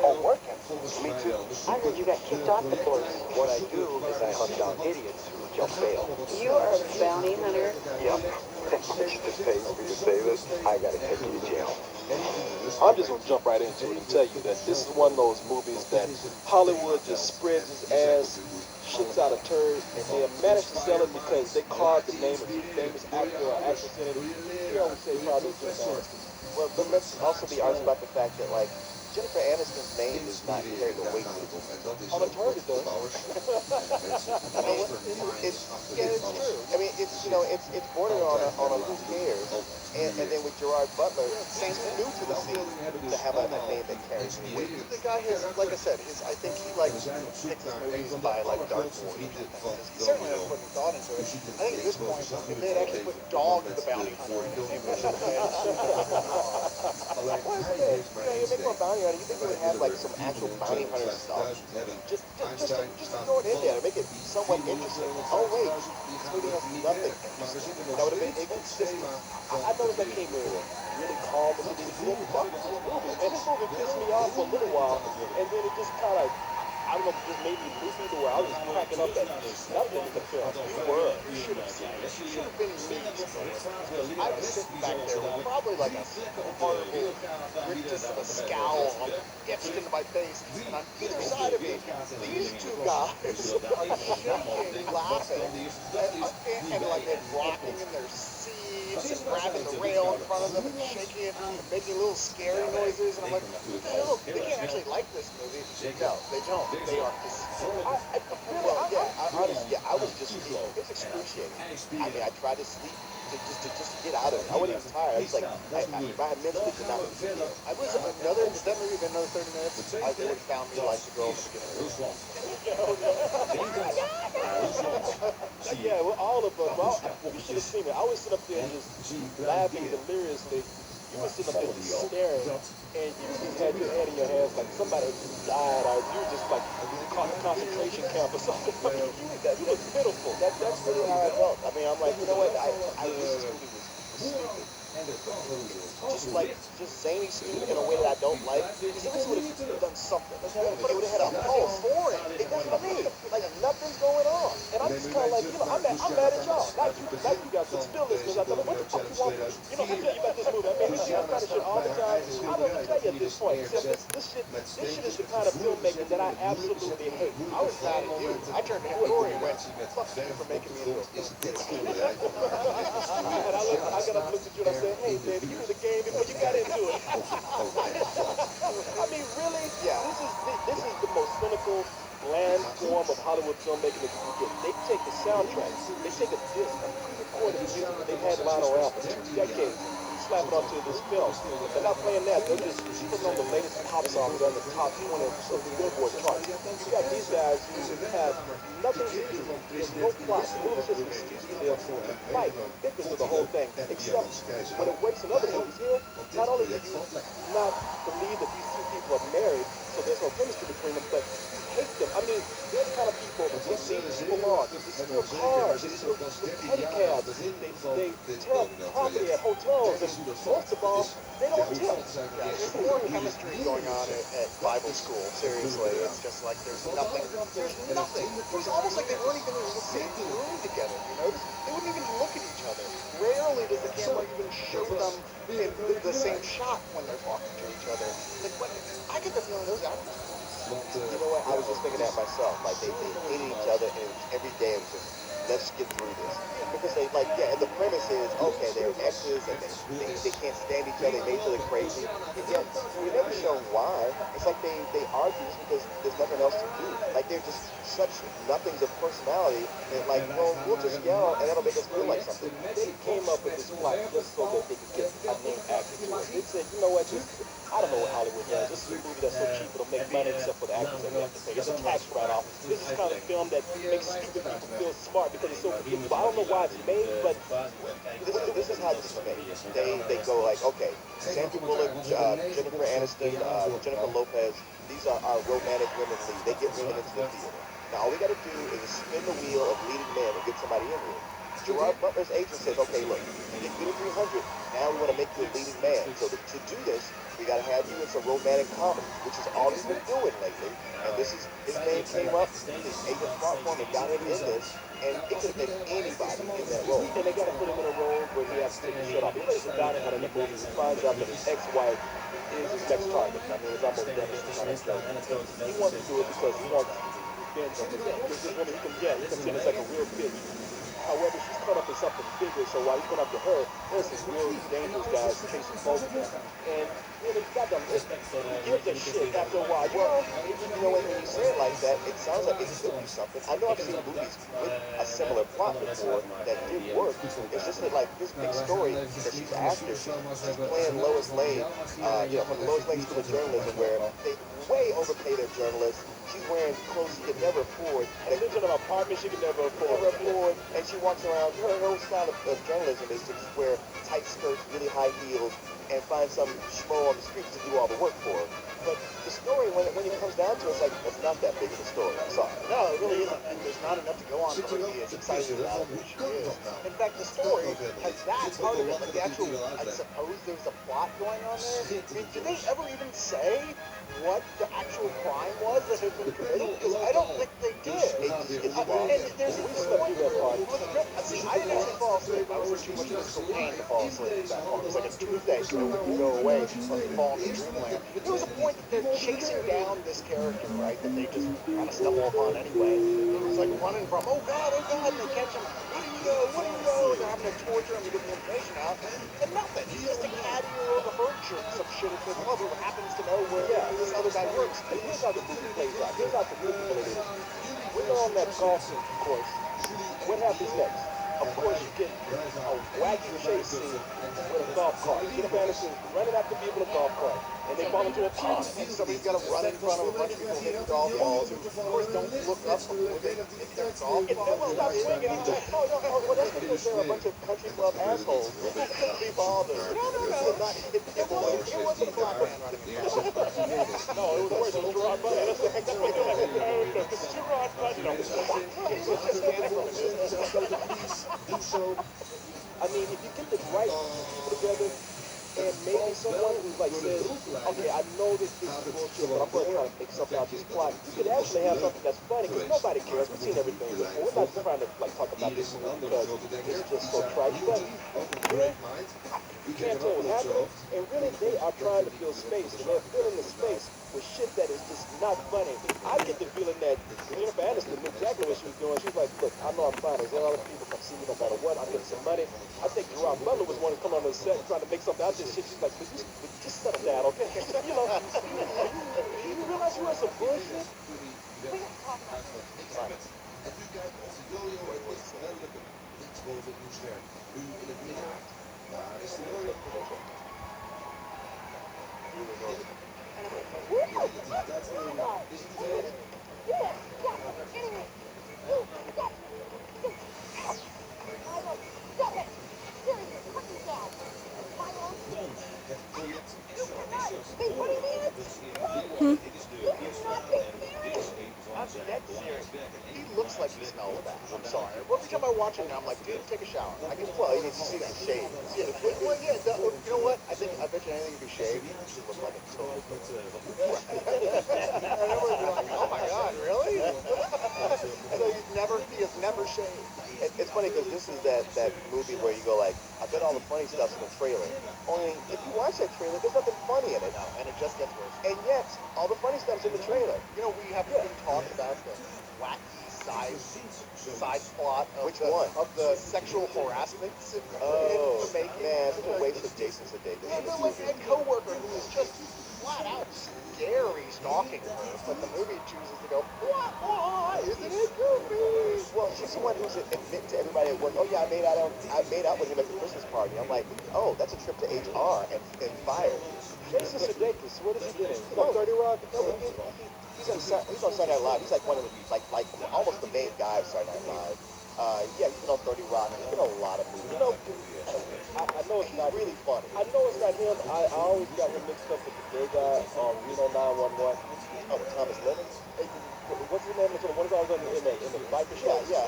Oh, working? Me too. I heard you got kicked off the force. What I do is I hunt down idiots who jump bail. You are a bounty hunter? Yep. She just pays me to say this. I gotta take you to jail. I'm just gonna jump right into it and tell you that this is one of those movies that Hollywood just spreads its ass, shits out a turd, and they have managed to sell it because they carved the name of a famous actor or actress in it. We always say probably Jennifer Aniston. Well, but let's also be honest about the fact that, like, Jennifer Aniston's name does not carry the weight that on a turd it does. I mean, it's yeah, it's true. I mean, it's bordered on a who cares. And then with Gerard Butler, seems new to the scene to have a name that carries weight. The guy has, like I said, I think he like picks his movies by like dartboard. He certainly has put thought into it. I think at this point, if they had actually put Dog the Bounty Hunter in his name, well, you make him a bounty hunter, you think he would have like some actual bounty hunter stuff? Just throw it in there to make it somewhat interesting. Oh wait, this movie has nothing interesting. That would have been inconsistent. I noticed that came in really calm and then it fuck this movie. And this movie pissed me off for a little while, and then it just kind of, I don't know, it just made me loopy to where I was cracking up at nothing in the film. You should have seen it. You should have been me. I was sitting back there with probably like a horrible, just a scowl etched into my face, and on either side of me, these two guys are shaking, laughing, and like they're rocking in their seats and grabbing the rail in front of them and shaking it and making little scary noises. And I'm like, what the hell? They can't actually like this movie. No, they don't. They are. I was just, it was excruciating. I mean, I tried to sleep just to get out of it. I wasn't even tired. I was like, I mentally could not. I was another, if that movie had been another 30 minutes, they would have found me like the girl in the beginning. Yeah, well, all of us. Well, you should have seen it. I was sitting up there just laughing deliriously. You were sitting up there just staring, and you just had your head in your hands like somebody died, or you just like caught a concentration camp or something. You look pitiful. That's really how I felt. I mean, I'm like, you know what? I wish this movie was stupid. Just zany stupid in a way that I don't like. Because at least would have done something. But it would have had a pulse for it. That's what I mean. Like nothing's going on. And I'm just kind of like, I'm mad at y'all. Not you guys, but still listeners. I thought, what the fuck you want? I tell you about this movie. I mean, we see that kind of shit all the time. I don't know what to tell you at this point. Except this shit is the kind of filmmaking that I absolutely hate. I was mad at you. I turned to Corey and went, fuck you for making me into a film. And I got up and looked at you and I said, hey, baby, you in the game before you got into it. I mean, really? Yeah. This is the most cynical, bland form of Hollywood filmmaking that you can get. They take the soundtrack, they take a disc of pre-recorded music that they've had lying around for 2 decades, and slap it onto this film. They're not playing that. They're just putting on the latest pop songs on the top 20 of the Billboard charts. You got these guys who have nothing to do. There's no plot. The movie's just an excuse for them to fight, bicker to the whole thing. Except when it works in other movies here, not only do you not believe that these two people are married, so there's no chemistry between them, but you hate them. I mean, they're the kind of people that see people on. They steal cars, they steal pedicabs, they tear up property at hotels, and most of all, they don't tip. Yeah, there's more chemistry going on at Bible school, seriously. It's just like there's nothing. It's almost like they weren't even in the same room together, They wouldn't even look at each other. Rarely does the camera even show them in the same shot when they're talking to each other. Like, what? I get the feeling those actors. You know what? I was just thinking that myself. Like they hated each other, and every day it was just, let's get through this. Because they and the premise is okay, they're exes and they can't stand each other. They make each other crazy. And yet we never show why. It's like they argue just because there's nothing else to do. Like they're just such nothings of personality. And like, well, we'll just yell and that'll make us feel like something. They came up with this plot just so that they could get a name actor to it. They said, you know what? I don't know what Hollywood does. This is a movie that's so cheap it'll make money except for the actors that we have to pay. It's a tax write-off. This is kind of film that makes stupid people feel smart because it's so predictable. I don't know why it's made, but this is how this is made. They go like, okay, Sandra Bullock, Jennifer Aniston, Jennifer Lopez, these are our romantic women lead. They get women into the theater. Now all we got to do is spin the wheel of leading men and get somebody in here. Gerard Butler's agent says, okay, look, you get good at 300. Now we want to make you a leading man. So to do this, we got to have you in some romantic comedy, which is all he's been doing lately. And this is his name came up. His agent fought for him and got him in this. And it could have been anybody in that role. And they got to put him in a role where he has to take his shirt off. He plays a downer out in the movie. He finds out that his ex-wife is his next target. I mean, it's almost devastating. He wants to do it because he wants revenge on his ex. Because this woman he can get. He can see it's like a real bitch. However, she's caught up in something bigger, so while he's going after her, there's some real dangerous guys chasing both of them. And really, goddamn, he gives a shit after a while. Well, when you say it like that, it sounds like it could be something. I know I've seen movies with a similar plot before that did work. It's just that, like, this big story that she's after, she's playing Lois Lane, from Lois Lane School of Journalism, where they way overpay their journalists. She's wearing clothes she could never afford. And lives in an apartment she could never afford. And she walks around, her whole style of journalism is to just wear tight skirts, really high heels, and find some schmo on the streets to do all the work for her. But the story, when it comes down to it, it's like, it's not that big of a story. I'm sorry. No, it really isn't. And there's not enough to go on for her to be as excited about who she is. In fact, the story has that part of it. Like the actual, I suppose there's a plot going on there. I mean, did they ever even say what the actual crime was that had been committed? Because I don't think they did. And there's a point. See, I didn't actually fall asleep. I was in too much physical pain to fall asleep at that point. It was like a Tuesday, so when you go away, you fall into dreamland. There was a point that they're chasing down this character, right, that they just kind of stumble upon anyway. It was like running from, oh God, and they catch him. Where do you go? Where do you go? And they're having to torture him to get the information out. And nothing. He's just a carrier of a furniture and some shit at the club who happens to know where this other guy works. And here's how the movie plays out. Here's how the movie plays out. When they're on that golf course, what happens next? Of course, you get a wacky chase scene with a golf cart. Jennifer Aniston running after people in a golf cart, and they fall into a pond. Somebody's got to run in front of a bunch of people hitting golf balls who, of course, don't look up before they hit their golf And then ball. we'll stop swinging. Well, that's because they're a bunch of country club assholes. Who couldn't be bothered. No. It wasn't a black man running the golf. No, it was worse. It was Gerard Butler. That's the heck that's what they're like. This is Gerard Butler. I mean, if you get the right people together, and maybe someone who like says, okay, I know this is bullshit, but I'm going to try to make something out of this plot. You could actually have something that's funny, because nobody cares. We've seen everything before. We're not trying to like talk about this movie because it's just so trite. But really, you can't tell what's happening. And really, they are trying to fill space, and they're filling the space with shit that is just not funny. I get the feeling that Jennifer Aniston knew exactly what she was doing. She was like, look, I know I'm fine. There's a lot of people come see me no matter what. I'm getting some money. I think Gerard Butler was one to come on the set trying to make something out of this shit. She's like, would you just settle down, okay? You realize you are some bullshit? I'm dead serious. He looks like he smells bad. I'm sorry. Every time I watch him now, I'm like, dude, take a shower. He needs to see that shave. Yeah, well, yeah. You know what? I bet you anything could be shaved. He should look like a total. Oh my God, really? So he has never shaved. It's funny because this is that movie where you go like, I bet all the funny stuff's in the trailer. Only if you watch that trailer, there's nothing funny in it. No, and it just gets worse. And yet, all the funny stuff's in the trailer. You know, we haven't even talked about the wacky side plot of Which one? Of the sexual harassment in Oh, the making. man, it's a waste of Jason Sudeikis. Yeah, but like a coworker who is just flat out scary stalking her, but the movie chooses to go, why? Isn't it goofy? Well, she's the one who's admitting to everybody at work, oh yeah, I made out with him at the Christmas party. I'm like, oh, that's a trip to HR and fired. Jason Sudeikis, what is he doing? He's Oh. on 30 Rock? He's on Saturday Night Live. He's like one of the, like almost the main guy of Saturday Night Live. Yeah, he's been on 30 Rock. He's been on a lot of movies. I know it's He's not. really funny. I know it's not him. I always got him mixed up with the gay guy on Reno 911. Oh, Thomas Lennon? What's his name? The one who's always in the biker show. Yeah,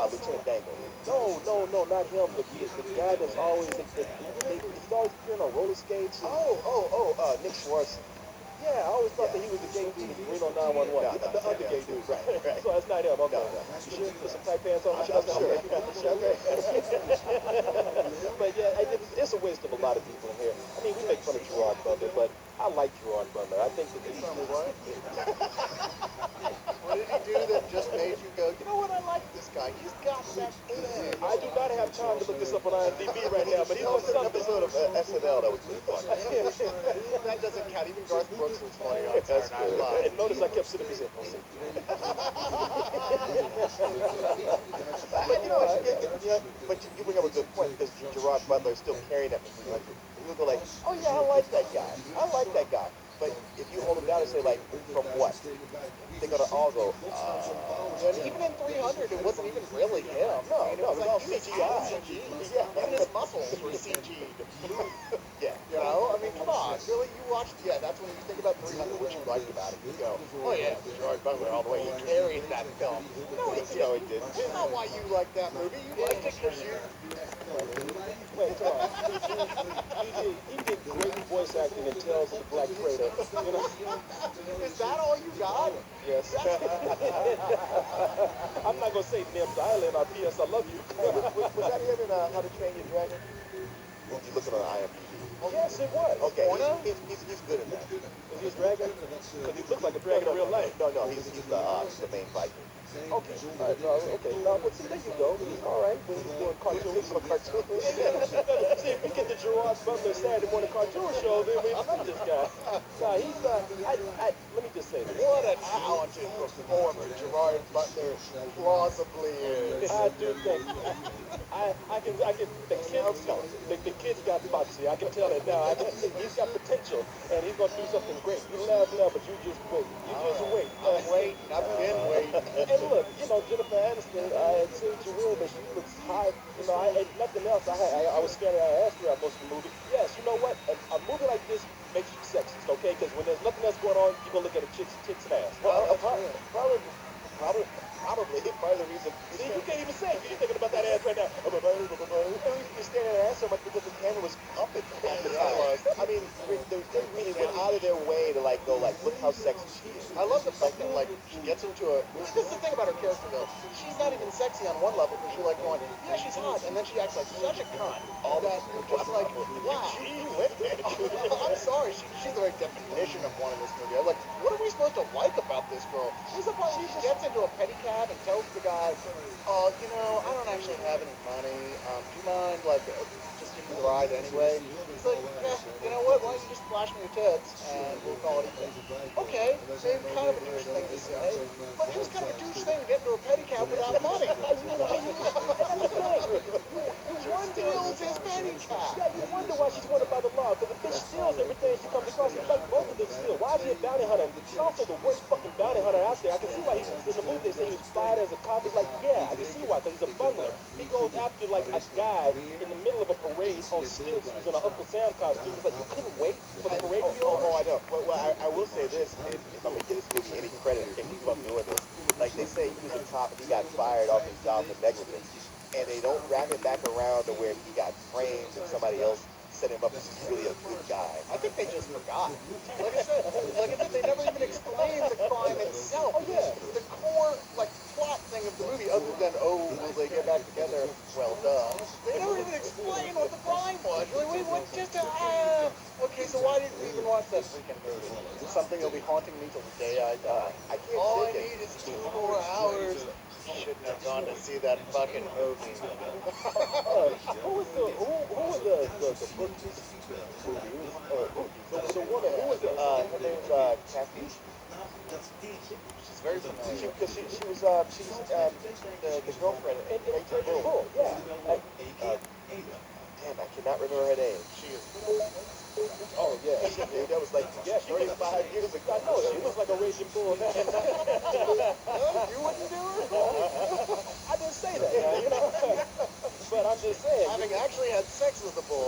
Lieutenant Dangle. No, not him. The guy that's always he's always appearing on roller skates. Nick Swartzen. Yeah, I always thought that he was the gay dude in Reno 911. No, The other gay dude. Right. So it's not him. Okay. No. You sure? Put some tight pants on. I'm sure. But yeah, it's a waste of a lot of people in here. I mean, we make fun of Gerard Butler, but I like Gerard Butler. I think that he's What? What did he do that just made you go, you know what, I like this guy. He's got that in him. I do not have time to look this up on IMDb right now, but he's on An something. episode of SNL that was really fun. That doesn't count. Even Garth Brooks was funny on That's Saturday Night good. Live. And notice I kept sitting there saying, But you bring up a good point because Gerard Butler is still carrying that for 300. You'll go like, oh yeah, I like that guy. I like that guy. But if you hold him down and say like, from what? They're gonna all go, And even in 300, it wasn't even really him. No, I mean, no, it was it was all like he was CGI. CG'd. Yeah. Even his muscles were CG'd. yeah. You know, I mean, come on. Really, you watched, that's when you think about 300, what you liked about it. You go, oh yeah, Gerard Butler all the way. He carried that film. No, he No, didn't. he didn't. That's not why you liked that movie. You liked it because you... wait, come on. He did great voice acting in Tales of the Black Trader. You know? Is that all you got? Yes. I'm not gonna say Nims Island or P.S. I love you. Was that him in How to Train Your Dragon? You looking on IMDb. Yes, it was. Okay, Porno? he's good in that. Is he a dragon? Because he looks like a dragon in real life. No, he's the main Viking. Okay. All right. No, okay. No, but see, there you go. All right. When he's doing cartoons. See, if we get the Gerard Butler Saturday morning cartoon show, then we love this guy. Nah, he's let me just say this. What a talented performer Gerard Butler plausibly is. I do think I can the kid's got foxy. I can tell that now. He's got potential and he's gonna do something great. You laugh now, but you just wait. You just wait. I'm waiting. I've been waiting. And look, Jennifer Aniston, I had seen Jarrell, but she looks high. If nothing else, I was scared I asked her about most of the movie. Yes, you know what? A movie like this makes you sexist, okay? Because when there's nothing else going on, you're gonna look at a chick's tits and ass. Probably the reason. See, you can't even say it. You're thinking about that ass right now. You're staring at her ass so much because the camera was pumping at the time. I mean, they really went out of their way to go look how sexy she is. I love the fact that she gets into a. This is the thing about her character though. She's not even sexy on one level because you're going, yeah, she's hot, and then she acts like such a cunt. All that you're just like, wow. I'm sorry, she's the very definition of one in this movie. I'm like, what are we supposed to like about this girl? She's the part she gets into a pedicab and tells the guy, oh, I don't actually have any money. Do you mind just give me the ride anyway? He's like, yeah, you know what? Why don't you just flash me your tits and we'll call it even. Okay, maybe kind of a douche thing to say, but it was kind of a douche thing to get into a pedicab without money. Steals his pedicab. Yeah, you wonder why she's wanted by the law. Because the bitch steals everything she comes across. It's like both of them steal. Why is he a bounty hunter? He's also the worst fucking bounty hunter out there. I can see why he's in the movie. They say he was fired as a cop. He's like, yeah, I can see why. Because he's a bungler. He goes after a guy in the middle of a parade on stilts who's in an Uncle Sam costume. He's like, you couldn't wait for the parade to be over? I know. Well, I will say this. If I'm going to give this movie any credit, if keep on doing this. Like they say, he was a cop and he got fired off his job for negligence. And they don't wrap it back around to where he got framed and somebody else set him up as really a good guy. I think they just forgot. Like I said, they never even explained the crime itself. Oh, yeah. The core, plot thing of the movie, other than, will they get back together? Well, duh. They never even explained what the crime was. Really, okay, so why didn't we even watch that freaking movie? It's something that'll be haunting me till the day I die. I can't All I take it. need is 2 more hours. Shouldn't have gone to see that fucking movie. Who was the Bookies movie? The woman, who was the, her name's Kathy. She's very familiar. Because she was the girlfriend in Raging Bull. yeah. Damn, I cannot remember her name. She is. Oh, yeah. Dude, that was 35 years ago. I know, she was like a raging bull now. You wouldn't do it? I didn't say that, but I'm just saying. Having actually had sex with the bull.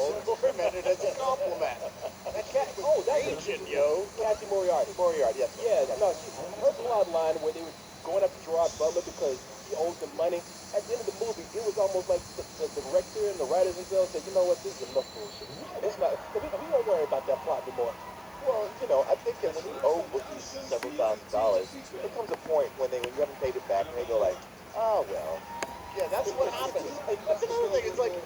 compliment. That cat was raging, yo. Kathy Moriarty. Moriarty, yes. Yeah, no, her plot line where they were going after Gerard Butler because he owed them money. At the end of the movie, it was almost like the director and the writers themselves said, you know what, this is enough bullshit. It's not, we don't worry about that plot anymore. Well, I think that when you owe bookies several $1,000s, there comes a point when you haven't paid it back and they go like, oh, well. Yeah, that's what happens. That's another thing. It's like,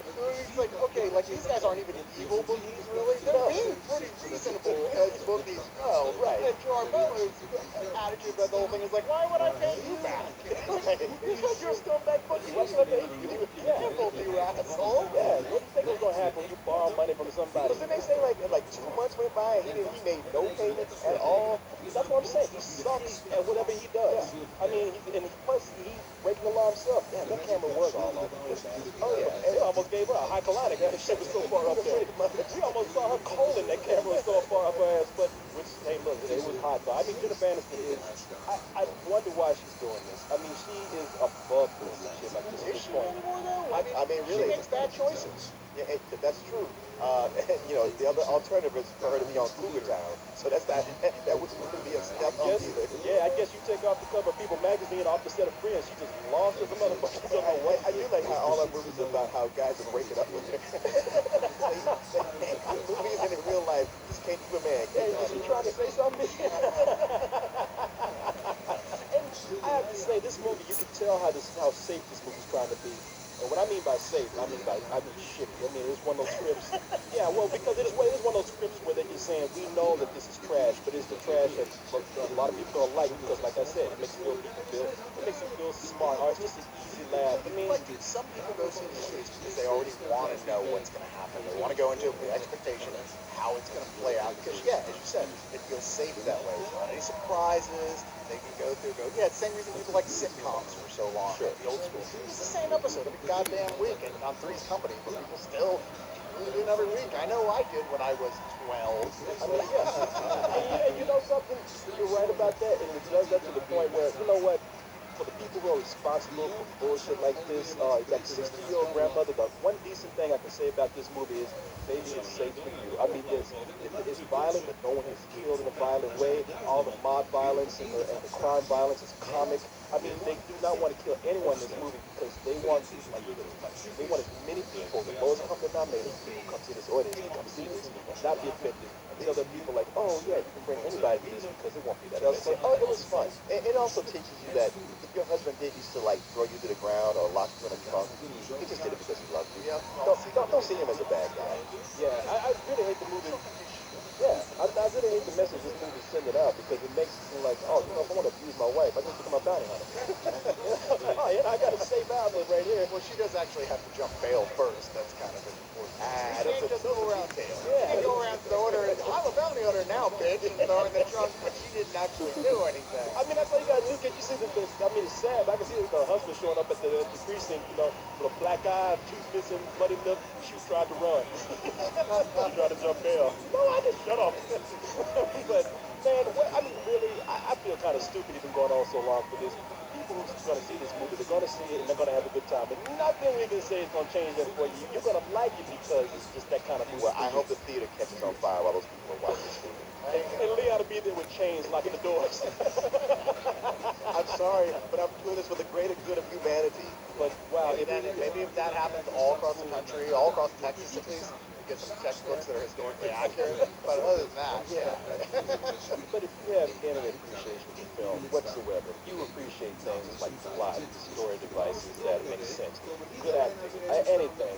okay, like these guys aren't even evil bookies, really. They're being pretty reasonable as bookies. Oh, right. And Gerard Butler's attitude about the whole thing is like, why would I pay you back? Because you're a scumbag bookie. Why should I pay you? You're both you asshole. Yeah, what do you think was going to happen when you borrow money from somebody? But then they say like 2 months went by and he made no payments at all. That's what I'm saying. He sucks at whatever he does. I mean, and plus he breaking the law himself. Damn, that camera was all over this man. Oh yeah, and it almost gave her a hypolonic. That shit was so far up there. We almost saw her colon. That camera was so far up her ass. But which, hey, look, it was hot though. I mean, Jennifer Aniston is. I wonder why she's doing this. I mean, she is above this shit like this. Is she anymore though? I mean, really, she makes bad choices. Yeah, that's true. The other alternative is for her to be on Cougar Town. So that wouldn't be a step up either. Yeah, I guess you take off the cover of People magazine off the set of Free, and she just lost as a motherfucker. I don't know what. I do like how all our movies are about how guys are breaking up with her. Movies and in real life, you just can't keep a man. Hey, is she trying to say something? And I have to say, this movie, you can tell how safe this movie's trying to be. And what I mean by safe, I mean shitty. I mean, it's one of those scripts. Yeah, well, because it is one of those scripts where they're just saying, we know that this is trash, but it's the trash that a lot of people don't like because, like I said, it makes people feel smart. Or it's just an easy laugh. I mean, like some people go see these movies because they already want to know what's going to happen. They want to go into it with the expectation of how it's going to play out. Because, yeah, as you said, it feels safe that way. There's not any surprises. They can go through. Yeah, it's the same reason people like sitcoms for so long. Sure. The old school. It's the same episode every goddamn week, and on Three's Company, but people still tune in every week. I know I did when I was 12. I mean, yeah. And you know something? You're right about that, and it does that to the point where, you know what? For the people who are responsible for bullshit like this, that 60-year-old grandmother, the one decent thing I can say about this movie is, baby, it's safe for you. I mean, it's violent, but no one is killed in a violent way. All the mob violence and the crime violence is comic. I mean, they do not want to kill anyone in this movie because they want they want as many people, the lowest common denominator, people come see this audience, come see this, not be offended. Tell the people like, oh yeah, you can bring anybody to this because it won't be that. They'll say, oh, it was fun. It also teaches you that if your husband used to like throw you to the ground or lock you in a trunk, he just did it because he loved you. Yeah. Don't see him as a bad guy. Yeah, I really hate the movie. Yeah, I really hate the message this movie sending out because it makes it seem like, oh, you know, if I want to abuse my wife, I just become a bounty hunter. Oh, yeah, I got a safe outlet right here. Well, she does actually have to jump bail first. That's kind of important. She can't just go around bail. Yeah. She can't go around throwing her in. I'm a bounty hunter now, bitch, and throw her in the trunk, but she didn't actually do anything. I mean, that's all you gotta do. Can't you see that? I mean, it's sad. I can see the husband showing up at the precinct, you know, with a black eye, tooth missing, bloody lip. She tried to run. She tried to jump bail. No, I just shut up. But man, I mean, really, I feel kind of stupid even going on so long for this. People who's going to see this movie, they're going to see it and they're going to have a good time. And nothing we can say is going to change that for you. You're going to like it because it's just that kind of movie. Well, I hope the theater catches on fire while those people are watching this movie. And Lee ought to be there with chains locking the doors. I'm sorry, but I'm doing this for the greater good of humanity. But wow, Maybe if that happens all across the country, all across Texas at least, you get some textbooks that are historically accurate. But other than that, yeah. But if you have any appreciation for film whatsoever, you appreciate things like the plot, the story devices that make sense, good acting, anything.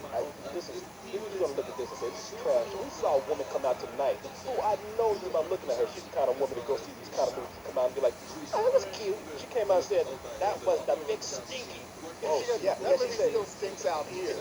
You're gonna look at this and say, this is trash. We saw a woman come out tonight who I know just by looking at her, she's the kind of woman to go see these kind of movies to come out and be like, oh, that was cute. She came out and said, that was the big stinky. Oh, yeah. That really still stinks out here.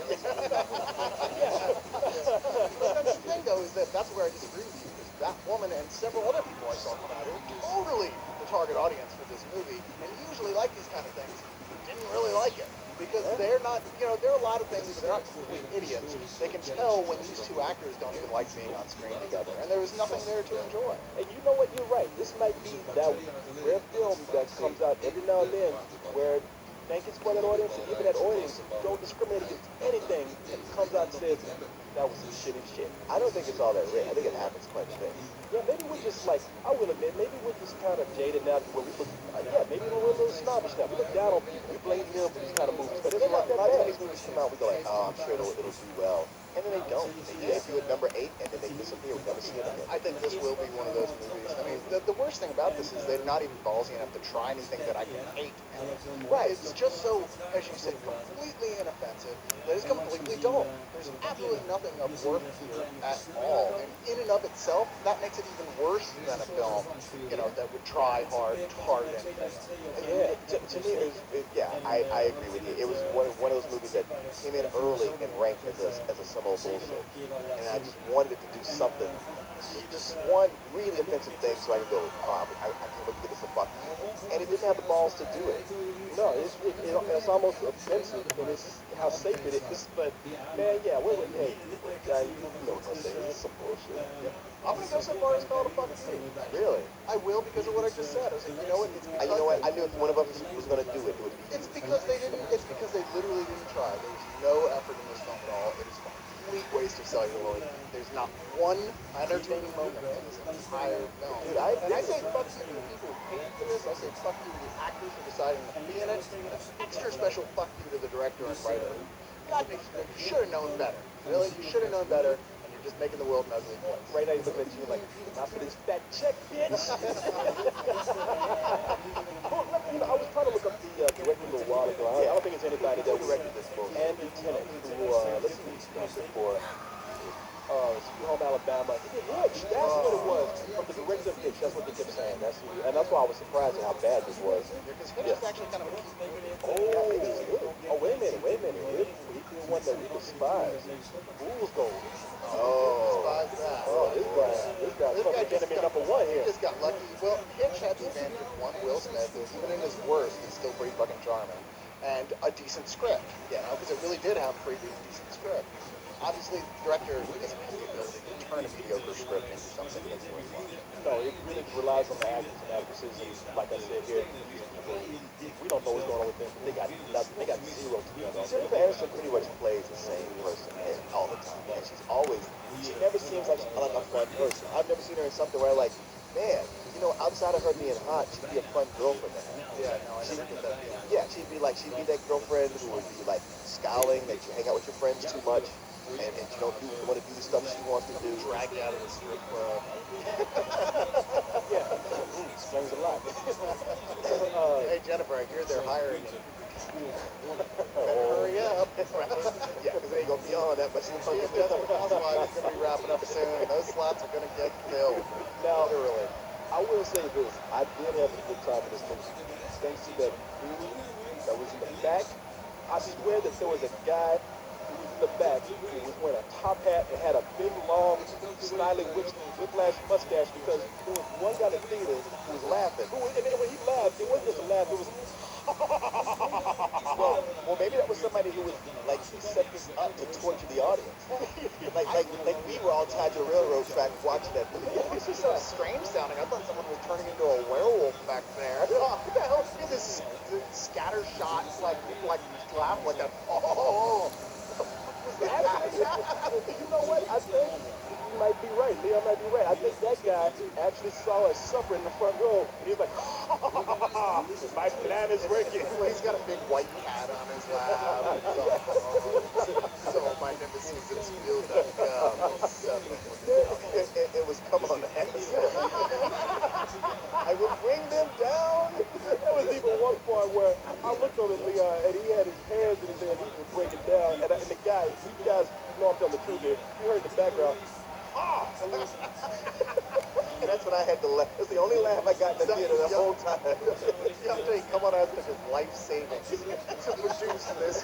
But that's the thing, though, is that's where I disagree with you, because that woman and several other people I saw come out are totally the target audience for this movie, and usually like these kind of things, didn't really like it. Because they're not, there are a lot of things, they're not complete idiots. They can tell when these two actors don't even like being on screen together, and there was nothing there to enjoy. And you know what, you're right. This might be that rare film that comes out every now and then where thank his for that audience, and even that audience don't discriminate against anything and comes out and says that was some shitty shit. I don't think it's all that rare. I think it happens quite a bit. Yeah, maybe we're just like, I will admit, maybe we're just kind of jaded now to where we look, yeah, maybe we're a little snobbish now. We look down on people, we blame them for these kind of movies, but it's Yeah, not a that lot of bad. these movies come out, we go like, oh, I'm sure it'll do well. And then they don't. They debut at number 8, and then they disappear. We never see it again. I think this will be one of those movies. I mean, the worst thing about this is they're not even ballsy enough to try anything that I can hate. Right. It's just so, as you said, completely inoffensive. That is completely dull. There's absolutely nothing of worth here at all. And in and of itself, that makes it even worse than a film, that would try hard anything. Yeah, to me, yeah, I agree with you. It was one of those movies that came in early and ranked as a some old bullshit. And I just wanted it to do something, just one really offensive thing so I can go, oh, I can't wait to get this a fuck. And it didn't have the balls to do it. No, it's almost offensive, and it's how safe it is. But man, yeah, hey, you know what I'm saying? It's some bullshit. Yeah. I'm gonna go so far as call it a fuck you. Really? I will because of what I just said. I was like, you know what? I knew if one of us was going to do it, it would be you. It's because they didn't. It's because they literally didn't try. There was no effort in this film at all. It is a complete waste of celluloid. There's not one entertaining moment in this entire film. Dude, and I say fuck you to the people who paid for this. I say fuck you to the actors for deciding to be in it. And an extra special fuck you to the director and writer. God, you should have known better. Really, you should have known better. And you're just making the world an ugly place. Right now, he's looking at you like, not for this fat check, bitch. I was trying to look up the director a little while ago. I don't think it's anybody that directed this movie. Andy Tennant, who, let's see, he's done before. Sweet Home Alabama. He did Hitch. That's what it was. From the director of Hitch. That's what they kept saying. And that's why I was surprised at how bad this was. Because Hitch is actually kind of a cute movie. Oh, wait a minute. He did one that we despise. Fool's Gold. Despise that. This guy's fucking enemy number one He here. just got lucky. Well, Hitch had the advantage of one, Will Smith, who even in his worst is still pretty fucking charming, and a decent script. Because it really did have a pretty decent script. Obviously, the director doesn't have the ability to turn a mediocre script into something that's really fun. No, it really relies on the actors and actresses. And like I said here, these people, we don't know what's going on with them. They got nothing. They got zero to do. Jennifer Aniston pretty much plays the same person all the time. And she never seems like a fun person. I've never seen her in something where I'm like, man, outside of her being hot, she'd be a fun girlfriend to have. Yeah, no, I never get that feeling. Yeah, she'd be that girlfriend who would be like scowling that you hang out with your friends too much. And you don't want to do the stuff she wants to do. Drag you out of the strip club. Yeah, explains a lot. Hey, Jennifer, I hear they're hiring you. Hurry up. Yeah, because they ain't going to be on that much. Desperate Housewives is going to be wrapping up soon. Those slots are going to get filled. Now, I will say this. I did have a good time in this movie. Thanks to that dude that was in the back. I swear that there was a guy who was in the back who was wearing a top hat and had a big, long, styling whiplash mustache because there was one guy in the theater who was laughing. And then when he laughed, it wasn't just a laugh, it was well, maybe that was somebody who was like set this up to torture the audience. like we were all tied to a railroad track watching that movie. This is so strange sounding. I thought someone was turning into a werewolf back there. What the hell? This scatter shots like laugh like that. Oh. You know what? I think you might be right. Leon might be right. I think that guy actually saw us suffering in the front row. And he was like, my plan is working. He's got a big white cat on his lap. So my nemesis is Spiel.com. It was come on, I will bring them down. There was even one part where I looked over at Leon and he had his hands in his hand. He was breaking down. And the guy, you guys know I'm telling the truth here. You heard in the background. And that's when I had to laugh. That's the only laugh I got in the theater the whole time. Young Jay, come on out to his life savings to produce this,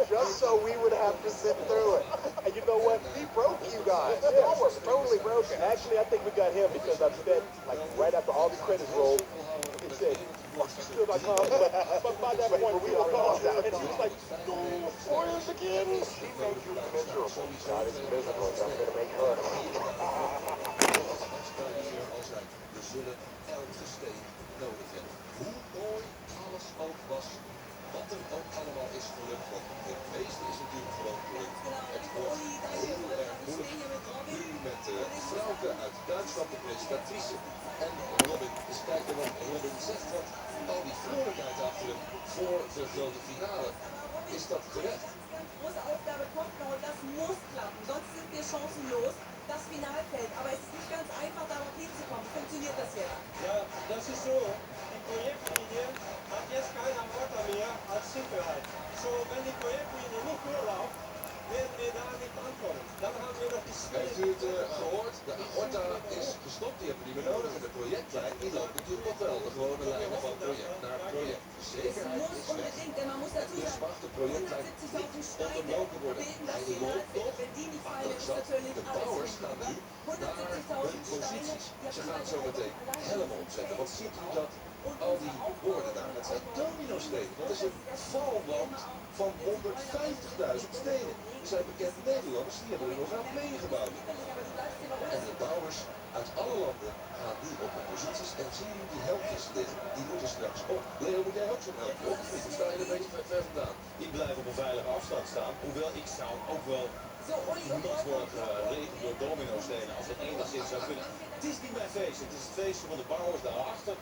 just so we would have to sit through it. And you know what? He broke you guys. Yeah. Oh, we're totally broken. Actually, I think we got him because I bet, like, right after all the credits rolled, it said, fuckstill.com. But by that point, we were gone. And he was like, no, Warriors again. She made you miserable. God is miserable. I'm going to make her. We zullen elke steek nodig hebben. Hoe mooi alles ook was, Wat er ook allemaal is gelukt, want het meeste is natuurlijk gewoon gelukt. Het wordt heel erg moeilijk. Nu met Frauke uit Duitsland, de presentatrice. En Robin, dus kijk er wat Robin zegt, want al die vrolijkheid achter hem voor de grote finale. Is dat terecht? Ganz große Aufgabe kommt noch und das muss klappen, sonst sind wir chancenlos. Das Finalfeld, aber es ist nicht ganz einfach, darauf hinzukommen. Funktioniert das jetzt? Ja, das ist so. Die Projektlinie hat jetzt keiner Wörter mehr als Sicherheit. So, wenn die Projektlinie nicht durchläuft, werden wir da nicht ankommen. Dann haben wir noch die Heeft u het gehoord? De aorta is gestopt, die hebben we niet meer nodig. En de projectlijn die loopt natuurlijk nog wel. De gewone lijnen van project naar project. Es Zekerheid muss is weg. unbedingt, denn man muss dazu Dus sagen, mag de projectlijn 170.000 niet Steine onderbroken worden. bilden das Hij loopt Finalfeld. nog. Wenn die nicht Maar fallen, dat ist zat. natürlich De alles bouwers hinüber. gaan nu naar hun 170.000 posities. Steine. Ze gaan zo meteen helmen opzetten. Wat ziet u dat? Al die borden daar, dat zijn domino-stenen. Dat is een valwand van 150.000 stenen. Er zijn bekende Nederlanders, die hebben er nog aan meegebouwd. En de bouwers uit alle landen gaan nu op de posities. En zien jullie die helmpjes liggen? Die moeten straks op. Leo, moet jij ook zo'n helmpje op? Of sta je er een beetje ver vandaan? Ik blijf op een veilige afstand staan, hoewel ik zou ook wel So, Uli, und nat worden geregen door domino-stenen als het enigszins zou kunnen. Het is niet mijn feest, het is het feestje van de bouwers daarachter.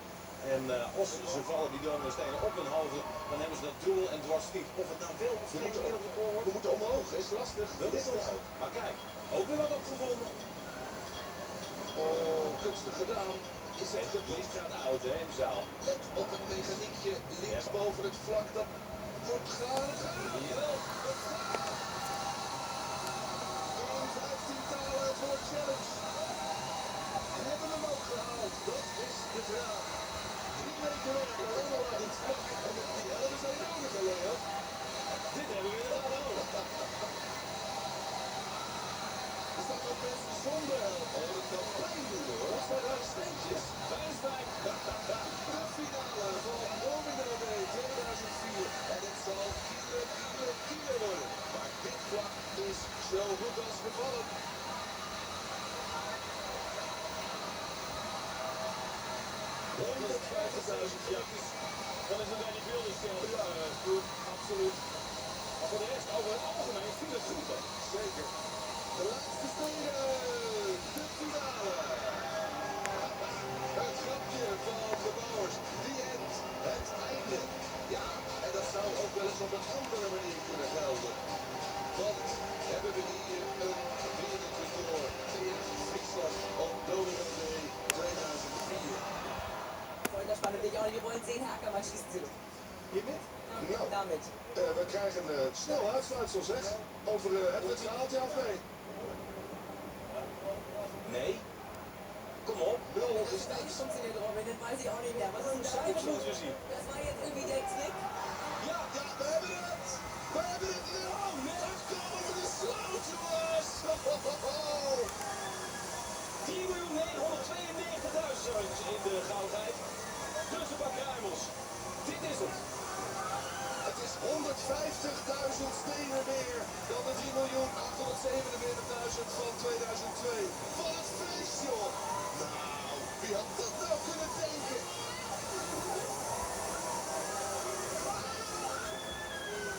En als ze vallen die domino-stenen op hun hoofd, dan hebben ze dat doel en dwars niet. Of het nou wel of geen wereldrecord wordt. We moeten omhoog, is lastig. Dat is toch zo. Maar kijk, ook weer wat opgevonden. Oh, kunstig gedaan. Is echt een licht gaat oud hè, in de zaal. Let op het mechaniekje links boven het vlak. Dat moet gaan. Jawel. In 15 talen voor challenge. En hebben hem ook gehaald. Dat is de vraag. 3 meter werken, helemaal uit het vlak. En met die helden zijn nodig, Leo. Dit hebben we inderdaad nodig. Er staan ook mensen zonder helm. Oh, dat kan pijn doen hoor. Dat zijn uitsteentjes. Fijnstijk. De finale van Domino Day 2004. En het zal kilo worden. Maar dit vlak is zo goed als gevallen. 150.000 jakjes. Dan is het bij die beeldenstel. Ja, goed, absoluut. Maar voor de rest over het algemeen viel het goed dan. Zeker. De laatste steden. De finale. Het grapje van de bouwers. The end. Het einde. Ja, en dat zou ook wel eens op een andere manier kunnen gelden. Want hebben we hier een wereldrecord in Friesland op Domino Day 2004. voll das spannend. Ich auch, wir wollen sehen, Herr Ackermann schießt sie. Hiermit? Nou, Damit. we krijgen snel uitsluitsel zeg. Over hebben we het gehaald, ja of nee? Nee. Kom op. Wel, Das ist nicht funktioniert, Robin, das weiß ich auch nicht mehr. Was ist denn da Cijfers los? moeten we zien. Das war jetzt irgendwie der Trick. ja, we hebben het! We hebben het! Oh, nee! Het komen de sloot, jongens! 10.992.000 in de goudheid. Plus een paar kruimels. Dit is het. Het is 150.000 stenen meer dan de 3.847.000 van 2002. Wat een feest, joh! Nou, wie had dat